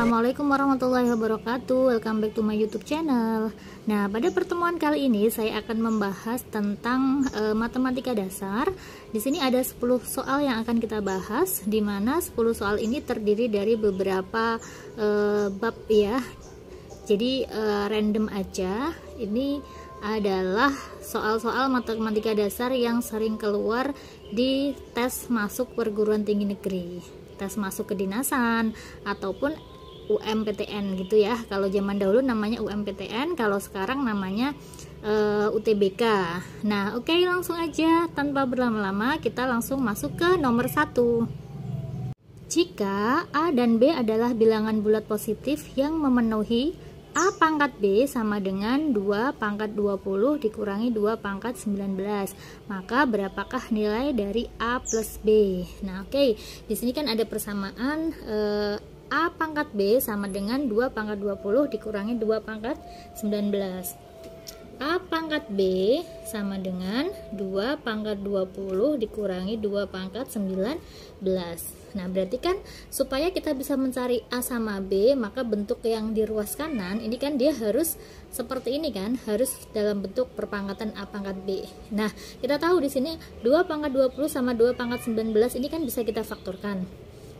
Assalamualaikum warahmatullahi wabarakatuh. Welcome back to my YouTube channel. Nah, pada pertemuan kali ini saya akan membahas tentang matematika dasar. Di sini ada 10 soal yang akan kita bahas, di mana 10 soal ini terdiri dari beberapa bab ya. Jadi random aja. Ini adalah soal-soal matematika dasar yang sering keluar di tes masuk perguruan tinggi negeri, tes masuk kedinasan ataupun UMPTN gitu ya. Kalau zaman dahulu namanya UMPTN, kalau sekarang namanya UTBK. Nah, oke, langsung aja tanpa berlama-lama kita langsung masuk ke nomor 1. Jika A dan B adalah bilangan bulat positif yang memenuhi A pangkat B sama dengan 2 pangkat 20 dikurangi 2 pangkat 19, maka berapakah nilai dari A plus B? Nah, oke, di sini kan ada persamaan A pangkat B sama dengan 2 pangkat 20 dikurangi 2 pangkat 19. A pangkat B sama dengan 2 pangkat 20 dikurangi 2 pangkat 19. Nah, berarti kan supaya kita bisa mencari A sama B, maka bentuk yang di ruas kanan ini kan dia harus seperti ini kan, harus dalam bentuk perpangkatan A pangkat B. Nah, kita tahu di sini 2 pangkat 20 sama 2 pangkat 19 ini kan bisa kita faktorkan.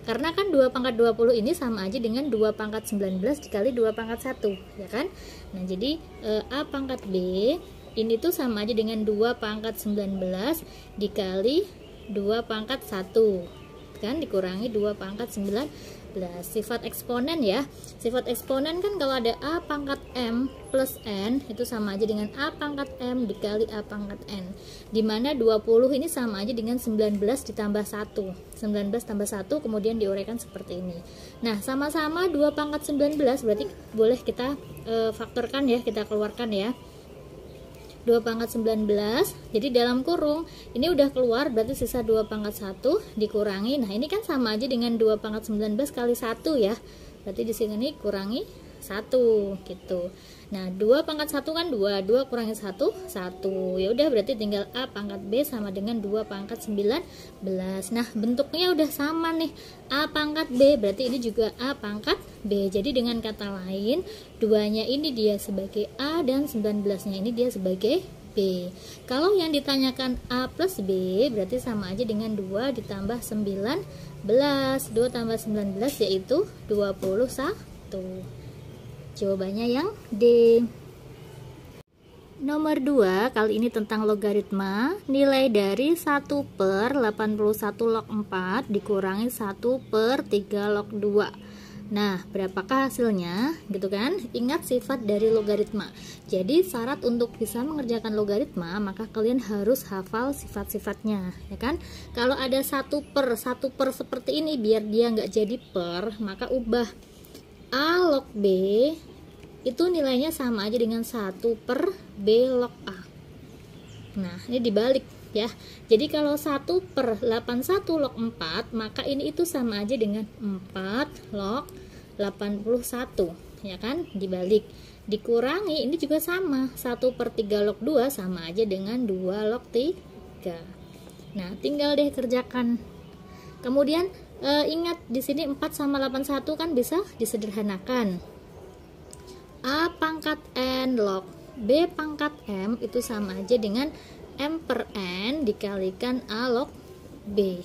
Karena kan 2 pangkat 20 ini sama aja dengan 2 pangkat 19 dikali 2 pangkat 1, ya kan? Nah, jadi A pangkat B ini tuh sama aja dengan 2 pangkat 19 dikali 2 pangkat 1. Kan dikurangi 2 pangkat 19. Sifat eksponen ya. Sifat eksponen kan kalau ada A pangkat M plus N itu sama aja dengan A pangkat M dikali A pangkat N. Dimana 20 ini sama aja dengan 19 ditambah 1. 19 tambah 1 kemudian diuraikan seperti ini. Nah, sama-sama 2 pangkat 19 berarti boleh kita faktorkan ya, kita keluarkan ya. 2 pangkat 19, jadi dalam kurung ini udah keluar, berarti sisa 2 pangkat 1 dikurangi, nah ini kan sama aja dengan 2 pangkat 19 kali 1 ya, berarti di sini kurangi 1 gitu. Nah, 2 pangkat 1 kan 2 kurangi 1 1, ya udah berarti tinggal A pangkat B sama dengan 2 pangkat 19. Nah, bentuknya udah sama nih, A pangkat B berarti ini juga A pangkat B. Jadi dengan kata lain, 2-nya ini dia sebagai A dan 19-nya ini dia sebagai B. Kalau yang ditanyakan A plus B berarti sama aja dengan 2 ditambah 19. 2 tambah 19 yaitu 21. Jawabannya yang D. Nomor 2, kali ini tentang logaritma. Nilai dari 1 per 81 log 4 dikurangi 1 per 3 log 2. Nah, berapakah hasilnya? Gitu kan? Ingat sifat dari logaritma. Jadi syarat untuk bisa mengerjakan logaritma, maka kalian harus hafal sifat-sifatnya, ya kan? Kalau ada 1 per seperti ini, biar dia nggak jadi per, maka ubah A log B itu nilainya sama aja dengan 1 per B log A. Nah, ini dibalik ya. Jadi kalau 1 per 81 log 4, maka ini itu sama aja dengan 4 log 81, ya kan? Dibalik. Dikurangi, ini juga sama, 1 per 3 log 2 sama aja dengan 2 log 3. Nah, tinggal deh kerjakan. Kemudian ingat di sini 4 sama 81 kan bisa disederhanakan. A pangkat N log B pangkat M itu sama aja dengan M per N dikalikan A log B.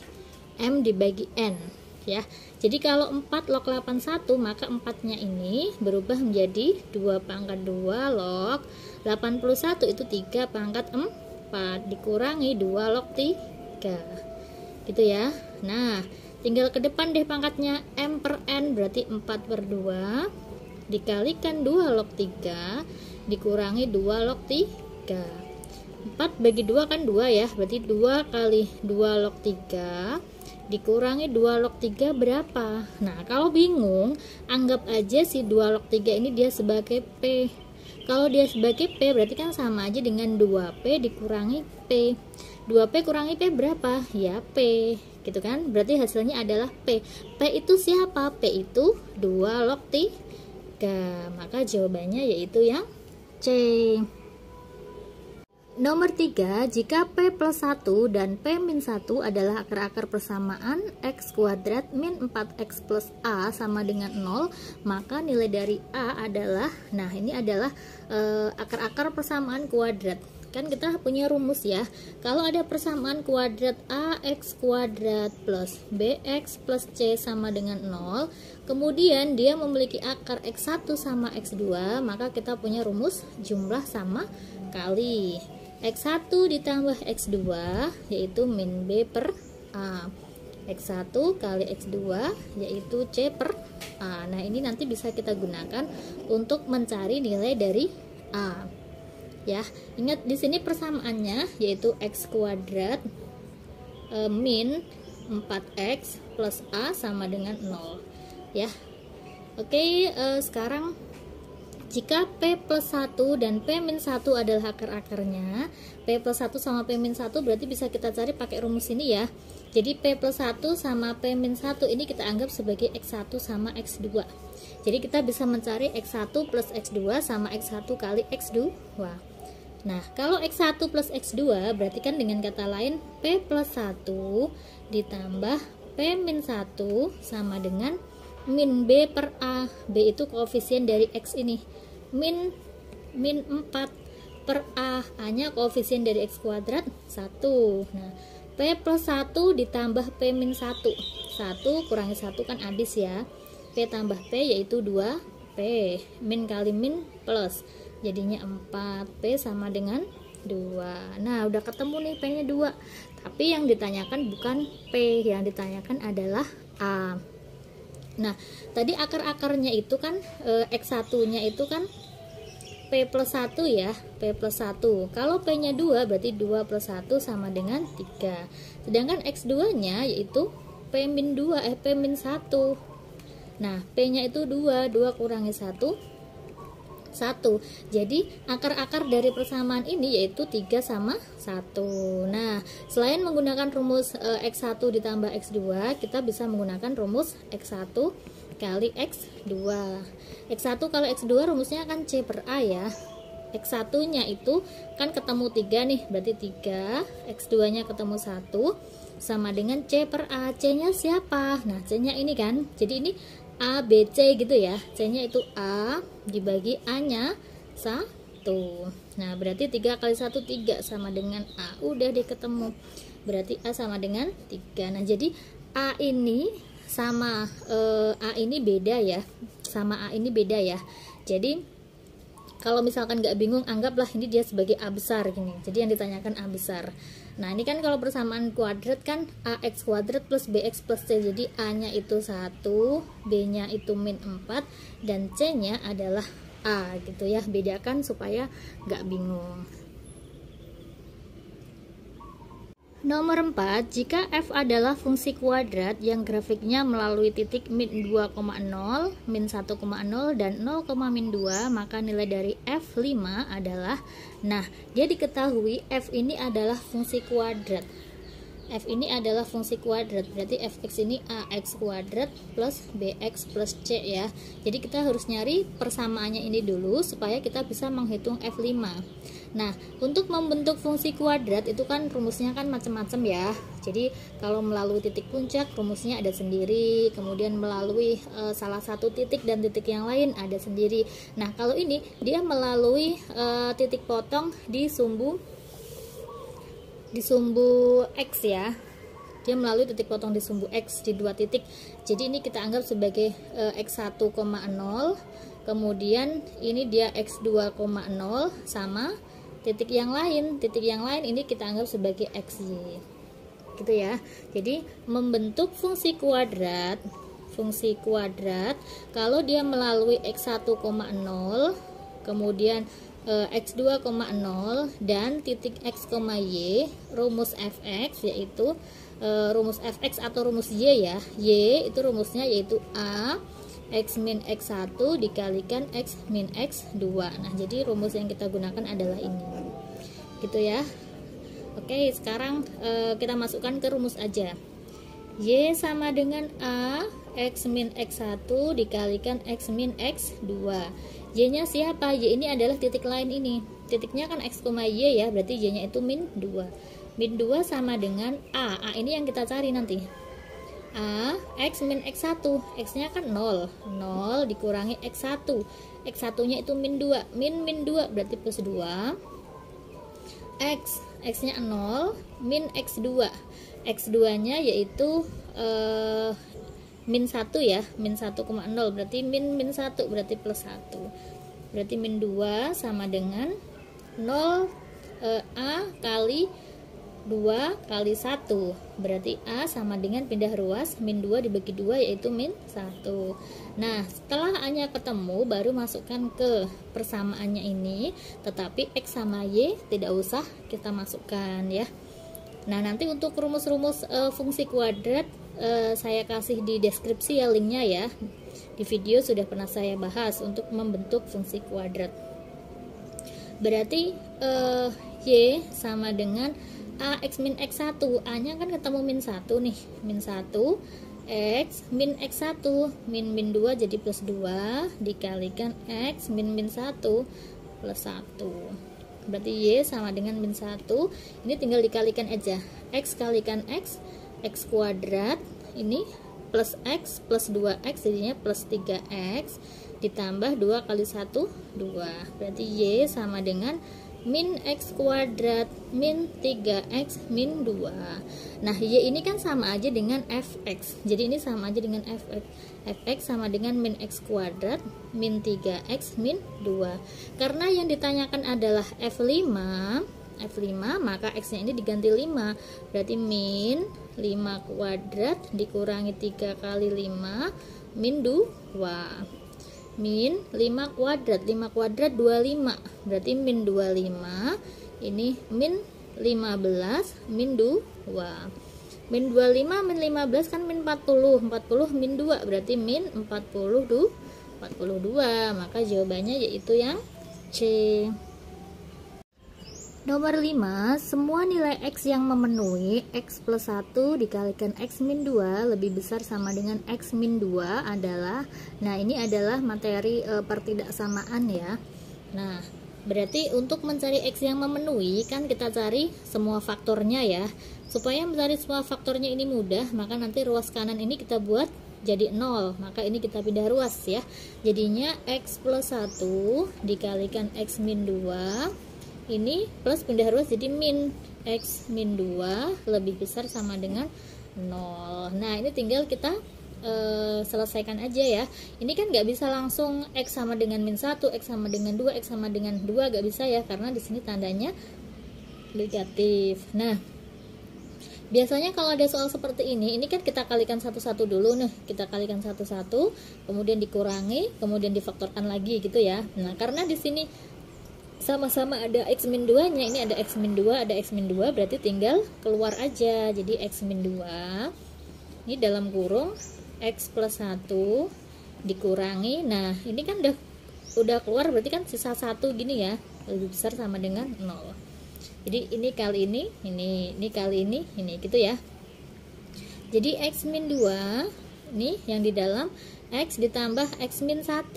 M dibagi N ya. Jadi kalau 4 log 81 maka 4-nya ini berubah menjadi 2 pangkat 2 log 81 itu 3 pangkat 4 dikurangi 2 log 3. Gitu ya. Nah, tinggal ke depan deh pangkatnya, M per N berarti 4 per 2 dikalikan 2 log 3 dikurangi 2 log 3. 4 bagi 2 kan 2 ya, berarti 2 kali 2 log 3 dikurangi 2 log 3 berapa? Nah, kalau bingung, anggap aja si 2 log 3 ini dia sebagai P. Kalau dia sebagai P berarti kan sama aja dengan 2P dikurangi P. 2P kurangi P berapa? Ya P, gitu kan? Berarti hasilnya adalah P. P itu siapa? P itu 2 log 3. Maka jawabannya yaitu yang C. Nomor 3, jika P plus 1 dan P min 1 adalah akar-akar persamaan X kuadrat min 4X plus A sama dengan 0, maka nilai dari A adalah, nah ini adalah akar-akar persamaan kuadrat. Kan kita punya rumus ya, kalau ada persamaan kuadrat AX kuadrat plus BX plus C sama dengan 0, kemudian dia memiliki akar X1 sama X2, maka kita punya rumus jumlah sama kali X1 ditambah X2 yaitu min B per A, X1 kali X2 yaitu C per A. Nah ini nanti bisa kita gunakan untuk mencari nilai dari A ya. Ingat di sini persamaannya yaitu X kuadrat min 4X plus A sama dengan 0 ya. Oke, sekarang jika P plus 1 dan P min 1 adalah akar-akarnya, P plus 1 sama P min 1 berarti bisa kita cari pakai rumus ini ya. Jadi P plus 1 sama P min 1 ini kita anggap sebagai X1 sama X2. Jadi kita bisa mencari X1 plus X2 sama X1 kali X2. Nah, kalau X1 plus X2 berarti kan dengan kata lain P plus 1 ditambah P min 1 sama dengan min B per A. B itu koefisien dari X ini, min 4 per A, A nya koefisien dari X kuadrat 1. Nah, P plus 1 ditambah P min 1, 1 kurangi 1 kan habis ya, P tambah P yaitu 2P, min kali min plus jadinya 4P sama dengan 2. Nah udah ketemu nih P nya 2, tapi yang ditanyakan bukan P, yang ditanyakan adalah A. Nah, tadi akar-akarnya itu kan X1 nya itu kan P plus 1 ya, P plus 1. Kalau P nya 2 berarti 2 plus 1 sama dengan 3. Sedangkan X2 nya yaitu P min 2, P min 1. Nah, P nya itu 2, 2 kurangi 1, 1. Jadi akar-akar dari persamaan ini yaitu 3 sama 1. Nah, selain menggunakan rumus X1 ditambah X2, kita bisa menggunakan rumus X1 kali X2. X1 kali X2 rumusnya kan C per A ya. X1 nya itu kan ketemu 3 nih, berarti 3, X2 nya ketemu 1 sama dengan C per A. C nya siapa? Nah, C nya ini kan, jadi ini A, B, C gitu ya. C nya itu A dibagi A nya 1. Nah berarti 3 kali 1 3 sama dengan A. Udah deh ketemu, berarti A sama dengan 3. Nah jadi A ini sama A ini beda ya, sama A ini beda ya. Jadi kalau misalkan nggak bingung, anggaplah ini dia sebagai A besar gini. Jadi yang ditanyakan A besar. Nah ini kan kalau persamaan kuadrat kan AX kuadrat plus BX plus C. Jadi A nya itu 1, B nya itu min 4, dan C nya adalah A gitu ya. Bedakan supaya nggak bingung. Nomor 4, jika f adalah fungsi kuadrat yang grafiknya melalui titik min 2,0, min 1,0, dan 0,2, maka nilai dari f5 adalah, nah dia diketahui f ini adalah fungsi kuadrat. F ini adalah fungsi kuadrat, berarti fx ini ax kuadrat plus bx plus c ya. Jadi kita harus nyari persamaannya ini dulu supaya kita bisa menghitung f5. Nah, untuk membentuk fungsi kuadrat itu kan rumusnya kan macam-macam ya. Jadi kalau melalui titik puncak rumusnya ada sendiri, kemudian melalui salah satu titik dan titik yang lain ada sendiri. Nah, kalau ini dia melalui titik potong di sumbu X ya. Dia melalui titik potong di sumbu X di 2 titik. Jadi ini kita anggap sebagai X1,0, kemudian ini dia X2,0 sama titik yang lain ini kita anggap sebagai XY gitu ya. Jadi membentuk fungsi kuadrat kalau dia melalui X1,0 kemudian X2,0 dan titik X, Y, rumus fx yaitu rumus fx atau rumus y ya. Y itu rumusnya yaitu A X min X1 dikalikan X min X2. Nah, jadi rumus yang kita gunakan adalah ini. Gitu ya. Oke, sekarang kita masukkan ke rumus aja. Y sama dengan A X min X1 dikalikan X min X2. Y nya siapa? Y ini adalah titik lain ini. titiknya kan X, Y ya, berarti Y nya itu min 2. Min 2 sama dengan A ini yang kita cari nanti. A, X min X1, X nya kan 0 dikurangi X1, X1 nya itu min 2, min 2 berarti plus 2, X nya 0, min X2, X2 nya yaitu min 1 ya, min 1,0 berarti min 1 berarti plus 1, berarti min 2 sama dengan 0 A kali 2 kali 1, berarti A sama dengan pindah ruas min 2 dibagi 2 yaitu min 1. Nah setelah A nya ketemu baru masukkan ke persamaannya ini, tetapi X sama Y tidak usah kita masukkan ya. Nah nanti untuk rumus-rumus fungsi kuadrat saya kasih di deskripsi ya linknya ya. Di video sudah pernah saya bahas untuk membentuk fungsi kuadrat. Berarti Y sama dengan A X min X1, A nya kan ketemu min 1 nih, min 1, X min X1, min 2 jadi plus 2 dikalikan X min 1 plus 1, berarti Y sama dengan min 1, ini tinggal dikalikan aja, X kalikan X kuadrat, ini plus X plus 2X jadinya plus 3X, ditambah 2 kali 1, 2, berarti Y sama dengan min X kuadrat min 3X min 2. Nah Y ini kan sama aja dengan Fx, jadi ini sama aja dengan Fx. Fx sama dengan min X kuadrat min 3X min 2. Karena yang ditanyakan adalah F5, maka X nya ini diganti 5, berarti min 5 kuadrat dikurangi 3 kali 5 min 2, min 5 kuadrat 25 berarti min 25, ini min 15 min 2, min 25 min 15 kan min 40 min 2 berarti min 42, maka jawabannya yaitu yang C. Nomor 5, semua nilai X yang memenuhi X plus 1 dikalikan X min 2 lebih besar sama dengan X min 2 adalah, nah ini adalah materi pertidaksamaan ya. Nah berarti untuk mencari X yang memenuhi kan kita cari semua faktornya ya. Supaya mencari semua faktornya ini mudah, maka nanti ruas kanan ini kita buat jadi 0, maka ini kita pindah ruas ya. Jadinya X plus 1 dikalikan X min 2, ini plus pindah ruas jadi min X min 2 lebih besar sama dengan 0. Nah ini tinggal kita selesaikan aja ya. Ini kan nggak bisa langsung X sama dengan min 1, X sama dengan 2, X sama dengan 2, nggak bisa ya, karena di sini tandanya negatif. Nah biasanya kalau ada soal seperti ini kan kita kalikan satu-satu dulu nih, kita kalikan satu-satu, kemudian dikurangi, kemudian difaktorkan lagi gitu ya. Nah karena di sini sama-sama ada X min 2 nya, ini ada X min 2, ada X min 2, berarti tinggal keluar aja, jadi X min 2 ini dalam kurung X plus 1 dikurangi, nah ini kan udah keluar, berarti kan sisa 1 gini ya, lebih besar sama dengan 0. Jadi ini kali ini kali ini gitu ya. Jadi X min 2 ini yang di dalam X ditambah X min 1,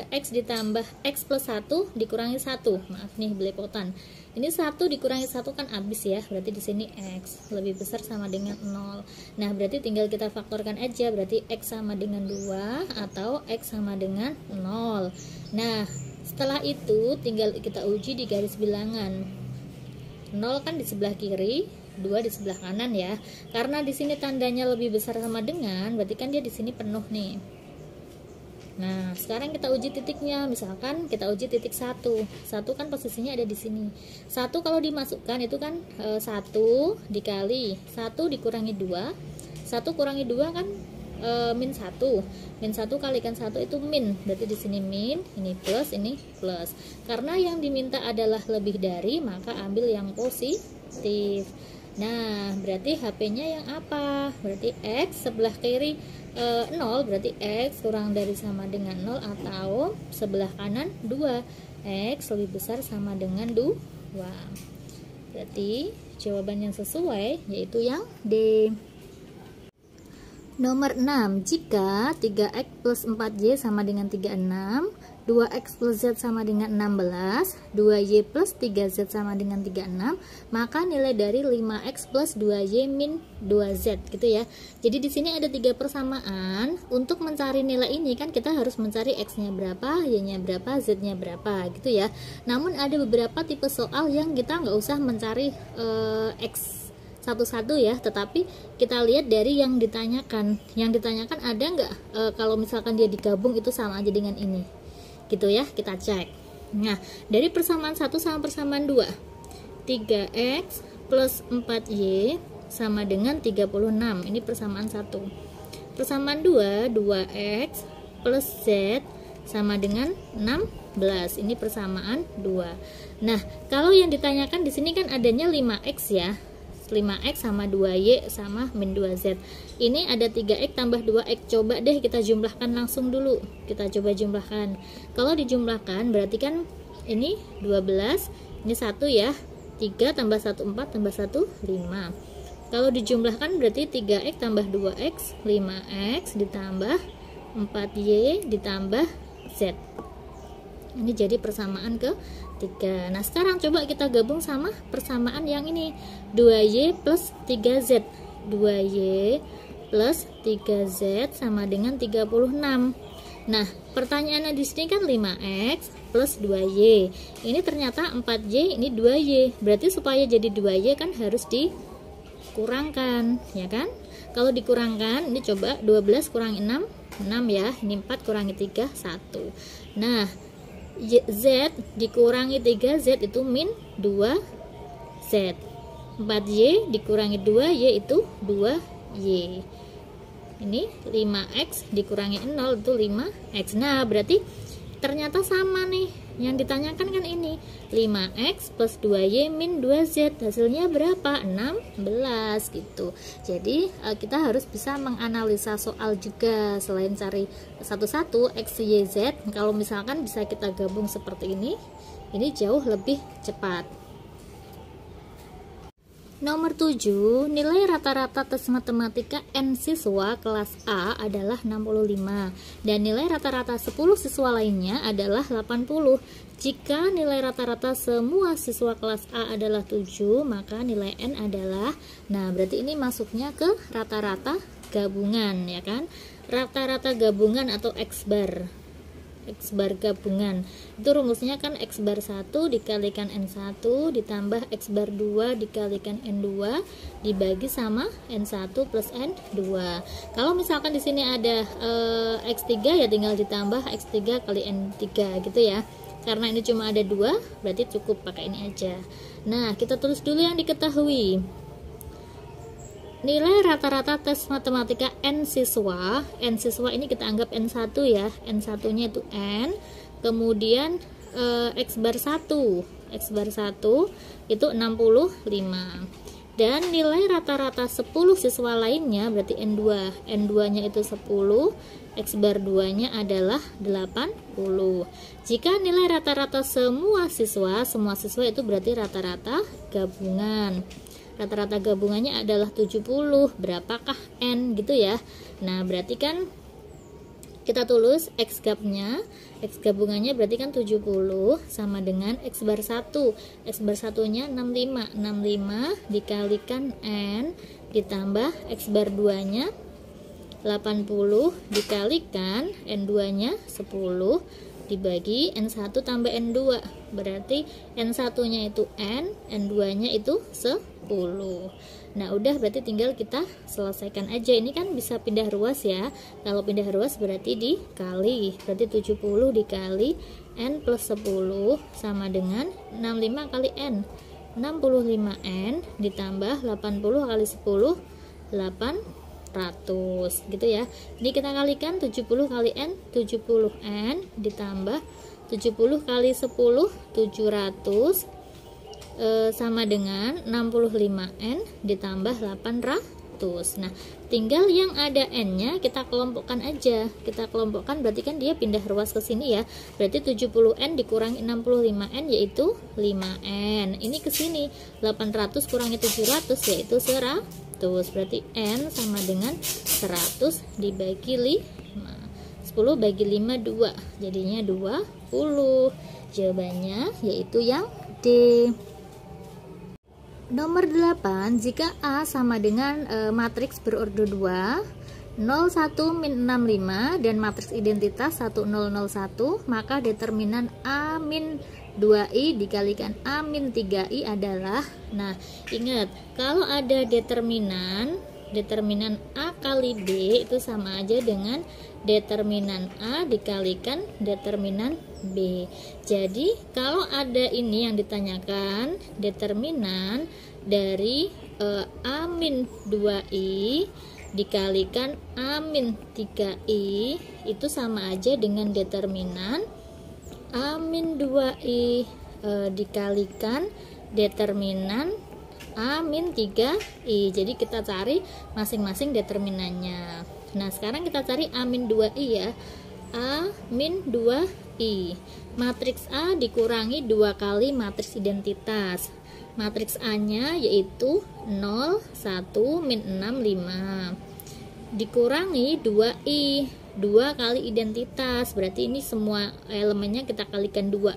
X ditambah X plus 1 dikurangi 1, maaf nih belepotan, ini 1 dikurangi 1 kan habis ya, berarti di sini X lebih besar sama dengan 0. Nah berarti tinggal kita faktorkan aja, berarti X sama dengan 2 atau X sama dengan 0. Nah setelah itu tinggal kita uji di garis bilangan, 0 kan di sebelah kiri, 2 di sebelah kanan ya. Karena di sini tandanya lebih besar sama dengan, berarti kan dia di sini penuh nih. Nah, sekarang kita uji titiknya. Misalkan kita uji titik 1. 1 kan posisinya ada di sini. 1 kalau dimasukkan itu kan 1 dikali 1 dikurangi 2. 1 kurangi 2 kan min 1. Min 1 kalikan 1 itu min. Berarti di sini min, ini plus, ini plus. Karena yang diminta adalah lebih dari, maka ambil yang positif. Nah, berarti HP-nya yang apa? Berarti X sebelah kiri 0, berarti X kurang dari sama dengan 0, atau sebelah kanan 2, X lebih besar sama dengan 2. Berarti jawaban yang sesuai yaitu yang D. Nomor 6, jika 3x plus 4y sama dengan 36, 2x plus z sama dengan 16, 2y plus 3z sama dengan 36, maka nilai dari 5x plus 2y min 2z gitu ya. Jadi di sini ada 3 persamaan. Untuk mencari nilai ini kan kita harus mencari x-nya berapa, y-nya berapa, z-nya berapa gitu ya. Namun ada beberapa tipe soal yang kita nggak usah mencari x satu-satu ya, tetapi kita lihat dari yang ditanyakan. Yang ditanyakan ada nggak kalau misalkan dia digabung itu sama aja dengan ini gitu ya, kita cek. Nah, dari persamaan 1 sama persamaan 2, 3x plus 4y sama dengan 36, ini persamaan 1. Persamaan 2, 2x plus z sama dengan 16, ini persamaan 2. Nah, kalau yang ditanyakan di sini kan adanya 5x ya, 5x sama 2y sama min 2z. Ini ada 3x tambah 2x. Coba deh kita jumlahkan langsung dulu. Kita coba jumlahkan. Kalau dijumlahkan berarti kan ini 12, ini 1 ya. 3 tambah 1 4 tambah 1 5. Kalau dijumlahkan berarti 3x tambah 2x 5x ditambah 4y ditambah z. Ini jadi persamaan ke-3. Nah, sekarang coba kita gabung sama persamaan yang ini. 2y plus 3z. 2y plus 3z sama dengan 36. Nah, pertanyaannya di sini kan 5x plus 2y. Ini ternyata 4y, ini 2y. Berarti supaya jadi 2y kan harus dikurangkan, ya kan? Kalau dikurangkan, ini coba 12 kurangi 6, 6 ya. Ini 4 kurangi 3, 1. Nah, z dikurangi 3z itu min 2z. 4y dikurangi 2y itu 2y. Ini 5x dikurangi 0 itu 5x. Nah, berarti ternyata sama nih. Yang ditanyakan kan ini 5x plus 2y min 2z. Hasilnya berapa? 16 gitu. Jadi kita harus bisa menganalisa soal juga. Selain cari satu-satu x, y, z, kalau misalkan bisa kita gabung seperti ini jauh lebih cepat. Nomor 7, nilai rata-rata tes matematika N siswa kelas A adalah 65 dan nilai rata-rata 10 siswa lainnya adalah 80. Jika nilai rata-rata semua siswa kelas A adalah 7, maka nilai N adalah, nah berarti ini masuknya ke rata-rata gabungan ya kan? Rata-rata gabungan atau X bar gabungan itu rumusnya kan X bar 1 dikalikan N1 ditambah X bar 2 dikalikan N2 dibagi sama N1 plus N2. Kalau misalkan di sini ada X3 ya tinggal ditambah X3 kali N3 gitu ya. Karena ini cuma ada 2 berarti cukup pakai ini aja. Nah, kita tulis dulu yang diketahui. Nilai rata-rata tes matematika N siswa ini kita anggap N1 ya. N1 nya itu N, kemudian X bar 1 itu 65. Dan nilai rata-rata 10 siswa lainnya berarti N2 nya itu 10, X bar 2 nya adalah 80. Jika nilai rata-rata semua siswa itu berarti rata-rata gabungan. Rata-rata gabungannya adalah 70. Berapakah N gitu ya. Nah, berarti kan kita tulis X gabungannya berarti kan 70 sama dengan X bar 1. X bar 1 nya 65 dikalikan N ditambah X bar 2 nya 80 dikalikan N2 nya 10 dibagi N1 tambah N2, berarti N1 nya itu N, N2 nya itu 10. Nah, udah berarti tinggal kita selesaikan aja. Ini kan bisa pindah ruas ya. Kalau pindah ruas berarti dikali, berarti 70 dikali N plus 10 sama dengan 65 kali N, 65N ditambah 80 kali 10, 800 gitu ya. Ini kita kalikan 70 kali N, 70N ditambah 70 kali 10, 700 sama dengan 65N ditambah 800. Nah, tinggal yang ada N nya kita kelompokkan aja. Kita kelompokkan berarti kan dia pindah ruas ke sini ya. Berarti 70N dikurangi 65N yaitu 5N. Ini ke sini 800 kurangi 700 yaitu 100. berarti N sama dengan 100 dibagi 5. 10 bagi 5 2, jadinya 20. Jawabannya yaitu yang D. Nomor 8, jika A sama dengan matriks berordo 2, 0, 1, min 6, 5 dan matriks identitas 1, 0, 0, 1, maka determinan A min 2i dikalikan A min 3i adalah, nah ingat, kalau ada determinan A kali B itu sama aja dengan determinan A dikalikan determinan B. Jadi kalau ada ini yang ditanyakan, determinan dari A min 2i dikalikan A min 3i itu sama aja dengan determinan A min 2i dikalikan determinan A min 3i. Jadi kita cari masing-masing determinannya. Nah sekarang kita cari A min 2i ya. A min 2i, matriks A dikurangi 2 kali matriks identitas. Matriks A nya yaitu 0, 1, min 6, 5 dikurangi 2i, 2 kali identitas, berarti ini semua elemennya kita kalikan 2,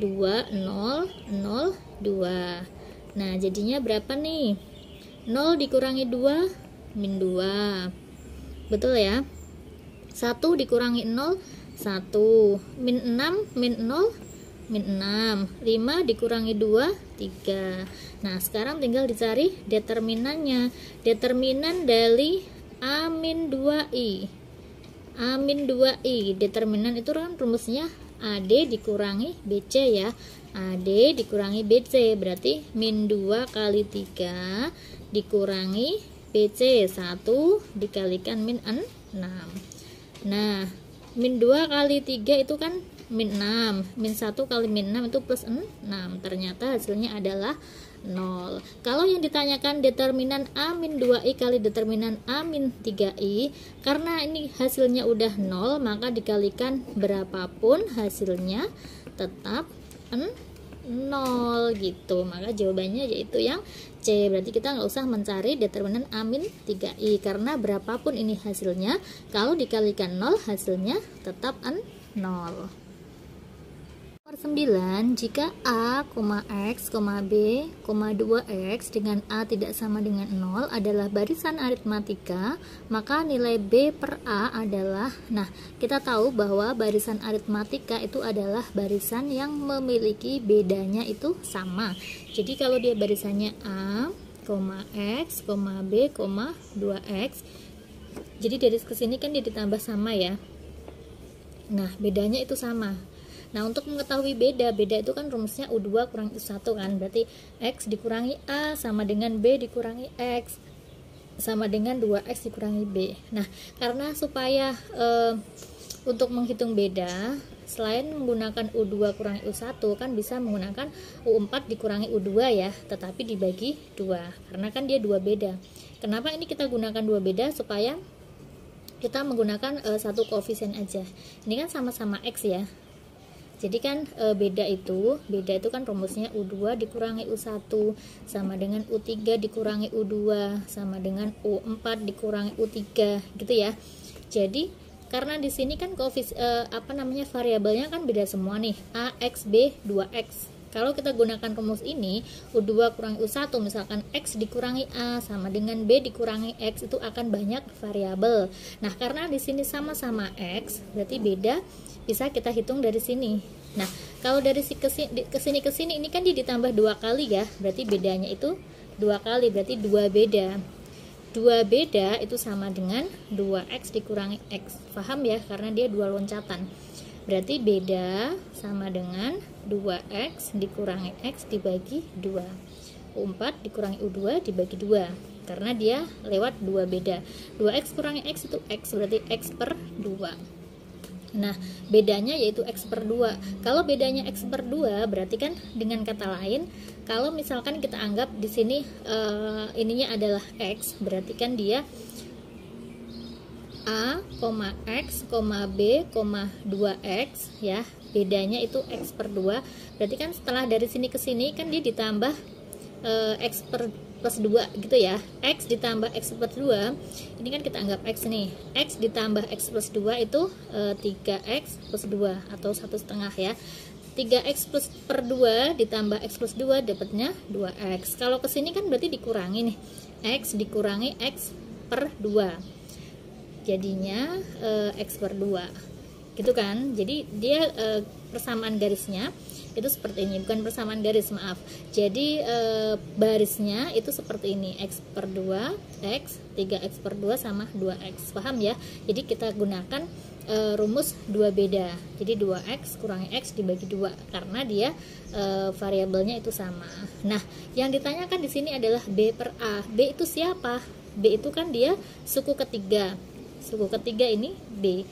2, 0, 0, 2. Nah jadinya berapa nih? 0 dikurangi 2, min 2, betul ya. 1 dikurangi 0, 1, min 6, min 0, min 6, 5 dikurangi 2, 3. Nah sekarang tinggal dicari determinannya. Determinan dari A min 2i, A min 2i, determinan itu kan rumusnya AD dikurangi BC ya. AD dikurangi BC berarti min 2 kali 3 dikurangi BC, 1 dikalikan min 6. Nah min 2 kali 3 itu kan min 6, min 1 kali min 6 itu plus 6, ternyata hasilnya adalah 0. Kalau yang ditanyakan determinan A min 2i kali determinan A min 3i, karena ini hasilnya udah 0, maka dikalikan berapapun hasilnya tetap 0 gitu. Maka jawabannya yaitu yang C. Berarti kita nggak usah mencari determinan A min 3i, karena berapapun ini hasilnya, kalau dikalikan 0 hasilnya tetap 0. Nomor 9, jika A, X, B, 2X dengan A tidak sama dengan 0 adalah barisan aritmatika, maka nilai B per A adalah, nah kita tahu bahwa barisan aritmatika itu adalah barisan yang memiliki bedanya itu sama. Jadi kalau dia barisannya A, X, B, 2X, jadi dari kesini kan dia ditambah sama ya. Nah bedanya itu sama. Nah untuk mengetahui beda itu kan rumusnya U2 kurang U1 kan, berarti X dikurangi A sama dengan B dikurangi X sama dengan 2X dikurangi B. Nah karena supaya untuk menghitung beda, selain menggunakan U2 kurangi U1 kan bisa menggunakan U4 dikurangi U2 ya, tetapi dibagi 2 karena kan dia 2 beda. Kenapa ini kita gunakan 2 beda? Supaya kita menggunakan satu koefisien aja. Ini kan sama-sama X ya. Jadi kan beda itu kan rumusnya U2 dikurangi U1 sama dengan U3 dikurangi U2 sama dengan U4 dikurangi U3 gitu ya. Jadi karena di sini kan variabelnya kan beda semua nih, A, X, B, 2X. Kalau kita gunakan rumus ini, U2 kurangi U1, misalkan X dikurangi A sama dengan B dikurangi X, itu akan banyak variabel. Nah, karena di sini sama-sama X, berarti beda bisa kita hitung dari sini. Nah, kalau dari ke sini ini kan ditambah 2 kali ya, berarti bedanya itu 2 kali, berarti 2 beda. 2 beda itu sama dengan 2X dikurangi X. Paham ya? Karena dia 2 loncatan. Berarti beda sama dengan 2X dikurangi X dibagi 2. U4 dikurangi U2 dibagi 2. Karena dia lewat 2 beda. 2X kurangi X itu X, berarti X per 2. Nah, bedanya yaitu X per 2. Kalau bedanya X per 2, berarti kan dengan kata lain, kalau misalkan kita anggap di sini ininya adalah X, berarti kan dia A, X, B, 2X ya, bedanya itu X per 2. Berarti kan setelah dari sini ke sini kan dia ditambah X per plus 2 gitu ya. X ditambah X per 2, ini kan kita anggap X nih. X ditambah X plus 2 itu 3X plus 2 atau 1,5 ya. 3X plus per 2 ditambah X plus 2 dapatnya 2X. Kalau kesini kan berarti dikurangi nih, X dikurangi X per 2, jadinya X per 2 gitu kan. Jadi dia persamaan garisnya itu seperti ini, bukan persamaan garis, maaf. Jadi barisnya itu seperti ini, X per 2 X, 3X per 2 sama 2X, paham ya? Jadi kita gunakan rumus 2 beda. Jadi 2X kurangi X dibagi 2 karena dia variabelnya itu sama. Nah, yang ditanyakan di sini adalah B per A. B itu siapa? B itu kan dia suku ketiga. Suku ketiga ini B.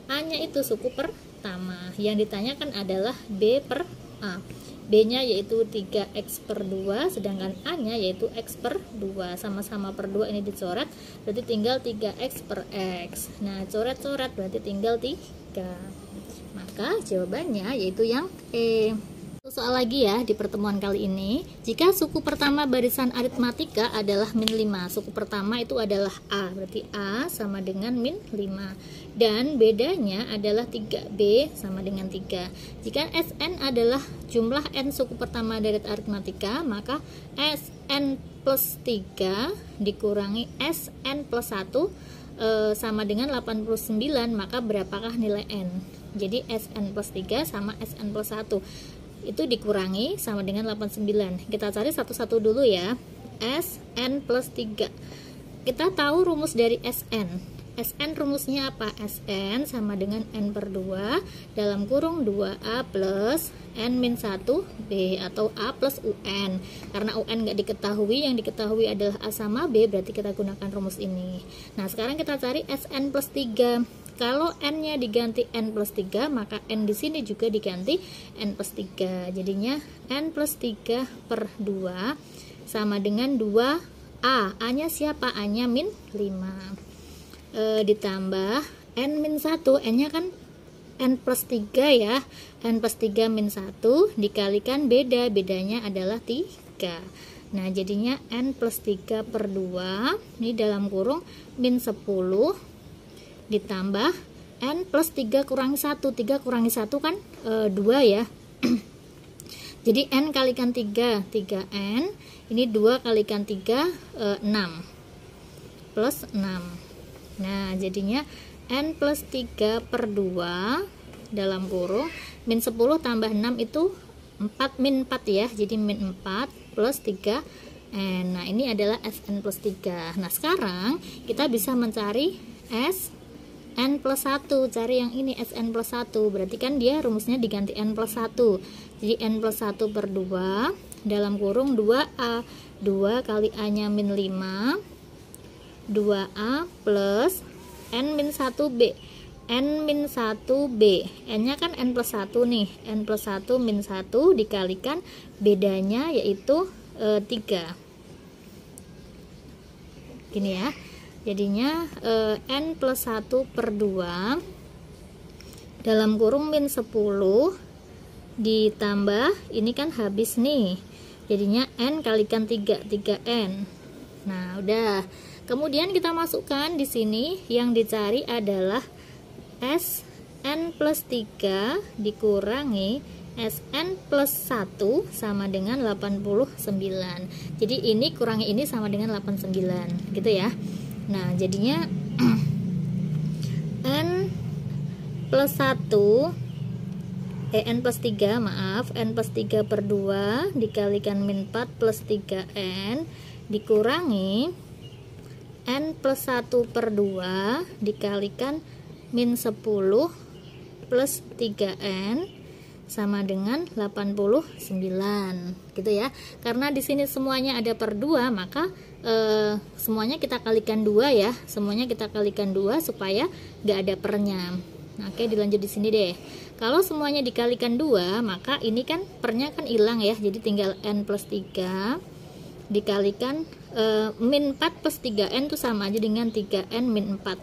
A-nya itu suku pertama. Yang ditanyakan adalah B per A. B-nya yaitu 3X per 2, sedangkan A-nya yaitu X per 2. Sama-sama per 2 ini dicoret, berarti tinggal 3X per X. Nah, coret-coret berarti tinggal 3. Maka jawabannya yaitu yang E. Soal lagi ya di pertemuan kali ini. Jika suku pertama barisan aritmatika adalah min 5, suku pertama itu adalah A, berarti A sama dengan min 5, dan bedanya adalah 3B sama dengan 3. Jika Sn adalah jumlah n suku pertama dari aritmatika, maka Sn plus 3 dikurangi Sn plus 1 sama dengan 89, maka berapakah nilai n? Jadi Sn plus 3 sama Sn plus 1 itu dikurangi sama dengan 89. Kita cari satu-satu dulu ya. Sn plus 3. Kita tahu rumus dari Sn. Sn rumusnya apa? Sn sama dengan n per 2 dalam kurung 2A plus n min 1B atau A plus UN. Karena UN nggak diketahui, yang diketahui adalah A sama B, berarti kita gunakan rumus ini. Nah, sekarang kita cari Sn plus 3. Kalau n-nya diganti n plus 3, maka n di sini juga diganti n plus 3. Jadinya n plus 3 per 2 sama dengan 2A. A-nya siapa? A-nya min 5. Ditambah n min 1, n-nya kan n plus 3 ya. N plus 3 min 1 dikalikan bedanya adalah 3. Nah, jadinya n plus 3 per 2, ini dalam kurung min 10 ditambah n plus 3 kurangi 1. 3 kurangi 1 kan 2 ya. Jadi n kalikan 3, 3n. Ini 2 kalikan 3, 6 plus 6. Nah, jadinya n plus 3 per 2 dalam kurung min 10 tambah 6 itu 4 min 4 ya. Jadi min 4 plus 3 n. Nah, ini adalah Sn plus 3. Nah, sekarang kita bisa mencari Sn plus 1. Cari yang ini, Sn plus 1. Berarti kan dia rumusnya diganti n plus 1. Jadi n plus 1 per 2 dalam kurung 2A. 2 kali A-nya min 5, 2A plus n min 1B. N min 1B, n-nya kan n plus 1 nih. N plus 1 min 1 dikalikan bedanya yaitu 3. Gini ya. Jadinya n plus 1 per 2 dalam kurung min 10 ditambah, ini kan habis nih, jadinya n kalikan 3, 3n. Nah, udah. Kemudian kita masukkan di sini, yang dicari adalah Sn plus 3 dikurangi Sn plus 1 sama dengan 89. Jadi ini kurangi ini sama dengan 89 gitu ya. Nah, jadinya n plus 1 n plus 3, maaf, n plus 3 per 2 dikalikan min 4 plus 3n dikurangi n plus 1 per 2 dikalikan min 10 plus 3n sama dengan 89 gitu ya. Karena di sini semuanya ada per 2, maka semuanya kita kalikan 2 ya. Semuanya kita kalikan 2 supaya gak ada pernya. Nah, oke, dilanjut di sini deh. Kalau semuanya dikalikan 2, maka ini kan pernya kan hilang ya. Jadi tinggal n plus 3 dikalikan min 4 plus 3n itu sama aja dengan 3n min 4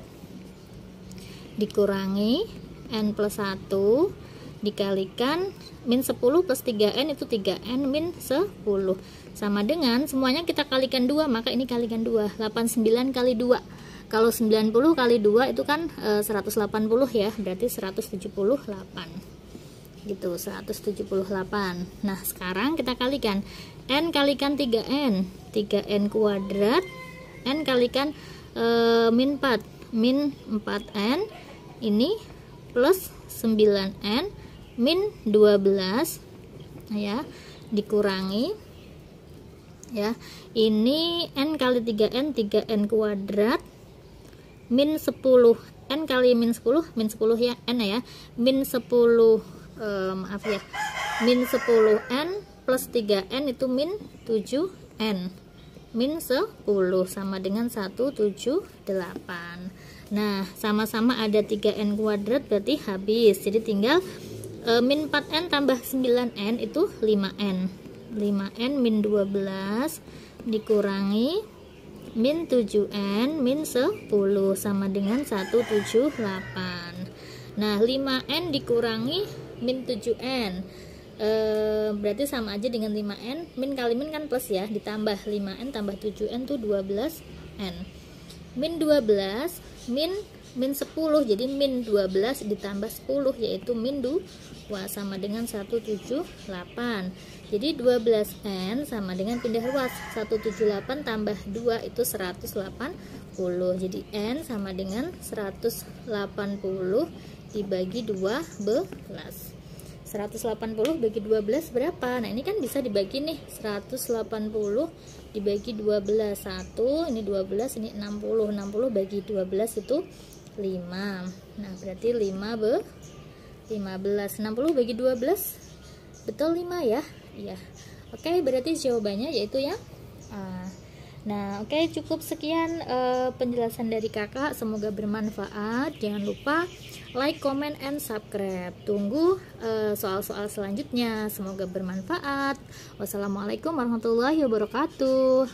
dikurangi n plus 1 dikalikan min 10 plus 3N itu 3N min 10 sama dengan semuanya kita kalikan 2, maka ini kalikan 2. 89 kali 2, kalau 90 kali 2 itu kan 180 ya, berarti 178 gitu, 178. Nah sekarang kita kalikan N kalikan 3N, 3N kuadrat, N kalikan min 4, min 4N ini plus 9N min 12 ya, dikurangi ya, ini N kali 3N, 3N kuadrat min 10, N kali min 10, min 10 ya, N ya, min 10 maaf ya, min 10N plus 3N itu min 7N, min 10 sama dengan 178. Nah sama-sama ada 3N kuadrat berarti habis, jadi tinggal min 4N tambah 9N itu 5N, 5N min 12 dikurangi min 7N min 10 sama dengan 178. Nah 5N dikurangi min 7N berarti sama aja dengan 5N, min kali min kan plus ya, ditambah 5N tambah 7N tuh 12N, min 12 min 10, jadi min 12 ditambah 10 yaitu min 2 sama dengan 178. Jadi 12N sama dengan pindah ruas, 178 tambah 2 itu 180, jadi N sama dengan 180 dibagi 12. 180 bagi 12 berapa? Nah ini kan bisa dibagi nih, 180 dibagi 12, 1 ini 12, ini 60, 60 bagi 12 itu 5. Nah berarti 15, 60 bagi 12 betul 5 ya. Iya. Oke, berarti jawabannya yaitu yang A. Nah oke, cukup sekian penjelasan dari kakak, semoga bermanfaat. Jangan lupa like, comment, and subscribe. Tunggu soal-soal selanjutnya, semoga bermanfaat. Wassalamualaikum warahmatullahi wabarakatuh.